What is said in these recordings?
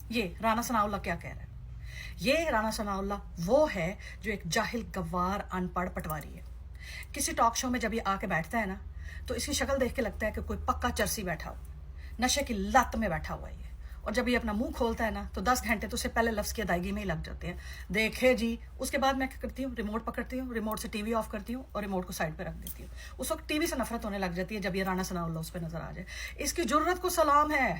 یہ رانا ثناءاللہ کیا کہہ رہا ہے؟ یہ رانا ثناءاللہ وہ ہے جو ایک جاہل، گوار، ان پڑھ پٹواری ہے. کسی ٹاک شو میں جب یہ آ کے بیٹھتا ہے نا تو اس کی شکل دیکھ کے لگتا ہے کہ کوئی پکا چرسی بیٹھا ہو، نشے کی لت میں بیٹھا ہوا ہے یہ. اور جب یہ اپنا منہ کھولتا ہے نا تو 10 گھنٹے تو اسے پہلے لفظ کی ادائیگی میں ہی لگ جاتے ہیں. دیکھے جی. اس کے بعد میں کیا کرتی ہوں، ریموٹ پکڑتی ہوں، ریموٹ سے ٹی وی آف کرتی ہوں اور ریموٹ کو سائڈ پہ رکھ دیتی ہوں. اس وقت ٹی وی سے نفرت ہونے لگ جاتی ہے جب یہ رانا ثناءاللہ اس پہ نظر آ جائے. اس کی جرت کو سلام ہے،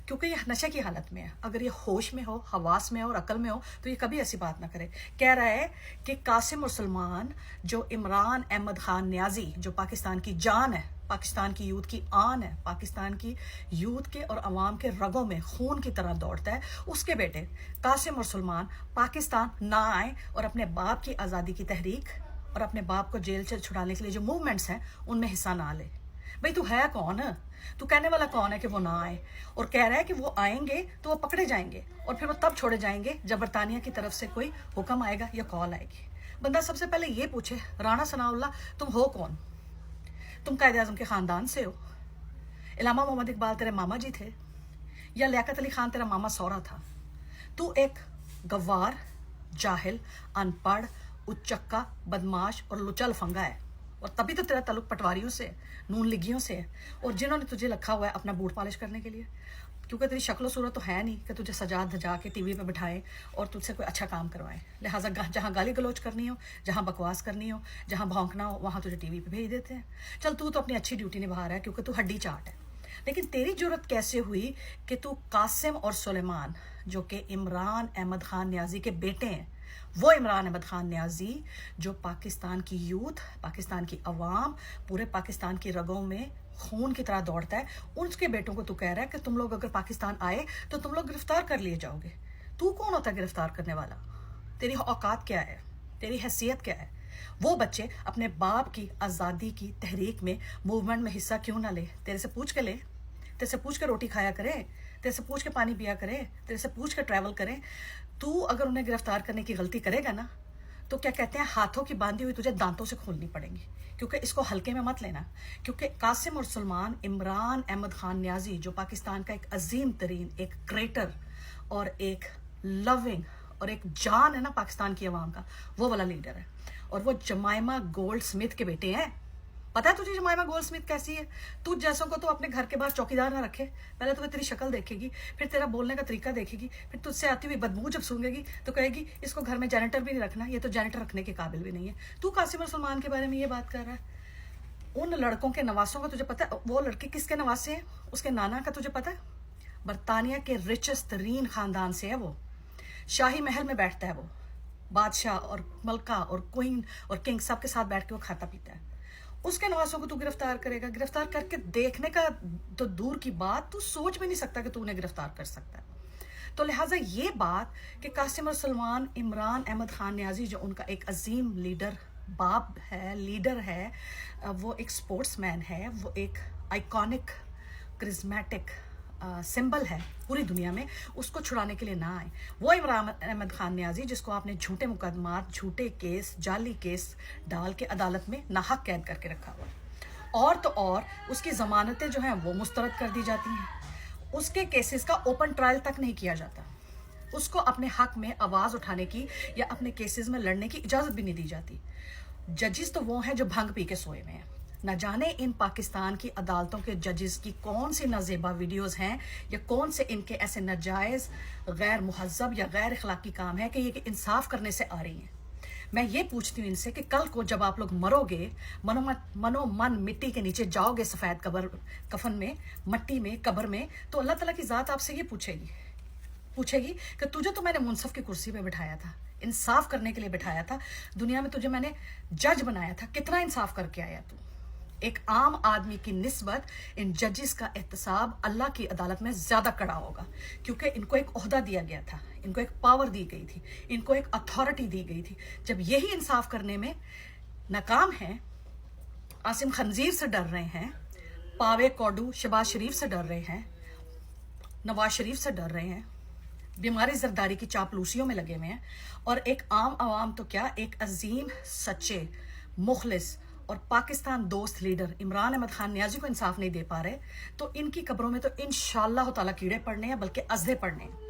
کیونکہ یہ نشے کی حالت میں ہے. اگر یہ ہوش میں ہو، حواس میں ہو اور عقل میں ہو تو یہ کبھی ایسی بات نہ کرے. کہہ رہا ہے کہ قاسم اور سلمان، جو عمران احمد خان نیازی، جو پاکستان کی جان ہے، پاکستان کی یوتھ کی آن ہے، پاکستان کی یوتھ کے اور عوام کے رگوں میں خون کی طرح دوڑتا ہے، اس کے بیٹے قاسم اور سلمان پاکستان نہ آئیں اور اپنے باپ کی آزادی کی تحریک اور اپنے باپ کو جیل سے چھڑانے کے لیے جو موومنٹس ہیں ان میں حصہ نہ لے. بھئی تو ہے کون؟ تو کہنے والا کون ہے کہ وہ نہ آئے؟ اور کہہ رہا ہے کہ وہ آئیں گے تو وہ پکڑے جائیں گے اور پھر وہ تب چھوڑے جائیں گے جب برطانیہ کی طرف سے کوئی حکم آئے گا یا کال آئے گی. بندہ سب سے پہلے یہ پوچھے، رانا ثناءاللہ تم ہو کون؟ تم قائد اعظم کے خاندان سے ہو؟ علامہ محمد اقبال تیرے ماما جی تھے؟ یا لیاقت علی خان تیرا ماما سورا تھا؟ تو ایک گوار، جاہل، ان پڑھ، اچکا، بدماش اور لچا لفنگا ہے. اور تبھی تو تیرا تعلق پٹواریوں سے، نون لگیوں سے ہے، اور جنہوں نے تجھے رکھا ہوا ہے اپنا بوٹ پالش کرنے کے لیے. کیونکہ تیری شکل و صورت تو ہے نہیں کہ تجھے سجا دھجا کے ٹی وی پہ بٹھائیں اور تجھ سے کوئی اچھا کام کروائیں. لہٰذا جہاں گالی گلوچ کرنی ہو، جہاں بکواس کرنی ہو، جہاں بھونکنا ہو، وہاں تجھے ٹی وی پہ بھیج دیتے ہیں. چل تو اپنی اچھی ڈیوٹی نبھا رہا ہے کیونکہ تو ہڈی چاٹ ہے. لیکن تیری جرت کیسے ہوئی کہ تو قاسم اور سلیمان، جو کہ عمران احمد خان نیازی کے بیٹے ہیں، وہ عمران احمد خان نیازی جو پاکستان کی یوتھ، پاکستان کی عوام، پورے پاکستان کی رگوں میں خون کی طرح دوڑتا ہے، ان کے بیٹوں کو تو کہہ رہا ہے کہ تم لوگ اگر پاکستان آئے تو تم لوگ گرفتار کر لیے جاؤ گے. تو کون ہوتا ہے گرفتار کرنے والا؟ تیری اوقات کیا ہے؟ تیری حیثیت کیا ہے؟ وہ بچے اپنے باپ کی آزادی کی تحریک میں، موومنٹ میں حصہ کیوں نہ لے؟ تیرے سے پوچھ کے لے، تیرے سے پوچھ کے روٹی کھایا کرے، تیرے سے پوچھ کے پانی پیا کرے، تیرے سے پوچھ کے ٹریول کریں. تو اگر انہیں گرفتار کرنے کی غلطی کرے گا نا تو کیا کہتے ہیں، ہاتھوں کی باندھی ہوئی تجھے دانتوں سے کھولنی پڑیں گی. کیونکہ اس کو ہلکے میں مت لینا، کیونکہ قاسم اور سلمان، عمران احمد خان نیازی جو پاکستان کا ایک عظیم ترین، ایک کریٹر اور ایک لونگ اور ایک جان ہے نا پاکستان کی عوام کا، وہ والا لیڈر ہے. اور وہ جمائمہ گولڈ سمتھ کے بیٹے ہیں. پتہ ہے تجھے جمائمہ گولڈ سمتھ کیسی ہے؟ تو جیسوں کو تو اپنے گھر کے باہر چوکیدار نہ رکھے. پہلے تو وہ تیری شکل دیکھے گی، پھر تیرا بولنے کا طریقہ دیکھے گی، پھر تجھ سے آتی ہوئی بدبو جب سونگے گی تو کہے گی اس کو گھر میں جینیٹر بھی نہیں رکھنا، یہ تو جینیٹر رکھنے کے قابل بھی نہیں ہے. تو قاسم اور سلمان کے بارے میں یہ بات کر رہا ہے. ان لڑکوں کے نواسوں کا تجھے پتہ ہے؟ وہ لڑکے کس کے نواسے ہیں؟ اس کے نانا کا تجھے پتہ ہے؟ برطانیہ کے ریچسٹ ترین خاندان سے ہے وہ. شاہی محل میں بیٹھتا ہے وہ، بادشاہ اور ملکہ اور کوئین اور کنگ سب کے ساتھ بیٹھ کے وہ کھاتا پیتا ہے. اس کے نواسوں کو تو گرفتار کرے گا؟ گرفتار کر کے دیکھنے کا تو دور کی بات، تو سوچ بھی نہیں سکتا کہ تو انہیں گرفتار کر سکتا ہے. تو لہٰذا یہ بات کہ قاسم اور سلمان، عمران احمد خان نیازی جو ان کا ایک عظیم لیڈر، باپ ہے، لیڈر ہے، وہ ایک سپورٹس مین ہے، وہ ایک آئیکونک کرزمیٹک سمبل ہے پوری دنیا میں، اس کو چھڑانے کے لیے نہ آئے. وہ عمران احمد خان نیازی جس کو آپ نے جھوٹے مقدمات، جھوٹے کیس، جعلی کیس ڈال کے عدالت میں ناحق قید کر کے رکھا ہوا. اور تو اور اس کی ضمانتیں جو ہیں وہ مسترد کر دی جاتی ہیں. اس کے کیسز کا اوپن ٹرائل تک نہیں کیا جاتا. اس کو اپنے حق میں آواز اٹھانے کی یا اپنے کیسز میں لڑنے کی اجازت بھی نہیں دی جاتی. ججز تو وہ ہیں جو بھنگ پی کے سوئے ہوئے ہیں. نہ جانے ان پاکستان کی عدالتوں کے ججز کی کون سی نازیبا ویڈیوز ہیں یا کون سے ان کے ایسے ناجائز، غیر مہذب یا غیر اخلاقی کام ہے کہ یہ انصاف کرنے سے آ رہی ہیں. میں یہ پوچھتی ہوں ان سے کہ کل کو جب آپ لوگ مرو گے، منو من مٹی کے نیچے جاؤ گے، سفید قبر کفن میں، مٹی میں، قبر میں، تو اللہ تعالیٰ کی ذات آپ سے یہ پوچھے گی کہ تجھے تو میں نے منصف کی کرسی پہ بٹھایا تھا، انصاف کرنے کے لیے بٹھایا تھا، دنیا میں تجھے میں نے جج بنایا تھا، کتنا انصاف کر کے آیا تو؟ ایک عام آدمی کی نسبت ان ججز کا احتساب اللہ کی عدالت میں زیادہ کڑا ہوگا، کیونکہ ان کو ایک عہدہ دیا گیا تھا، ان کو ایک پاور دی گئی تھی، ان کو ایک اتھارٹی دی گئی تھی. جب یہی انصاف کرنے میں ناکام ہیں، عاصم خنزیر سے ڈر رہے ہیں، پاوے کوڈو شہباز شریف سے ڈر رہے ہیں، نواز شریف سے ڈر رہے ہیں، بیماری زرداری کی چاپلوسیوں میں لگے ہوئے ہیں، اور ایک عام عوام تو کیا، ایک عظیم، سچے، مخلص اور پاکستان دوست لیڈر عمران احمد خان نیازی کو انصاف نہیں دے پا رہے، تو ان کی قبروں میں تو انشاءاللہ تعالیٰ کیڑے پڑنے ہیں، بلکہ ازدے پڑنے ہیں.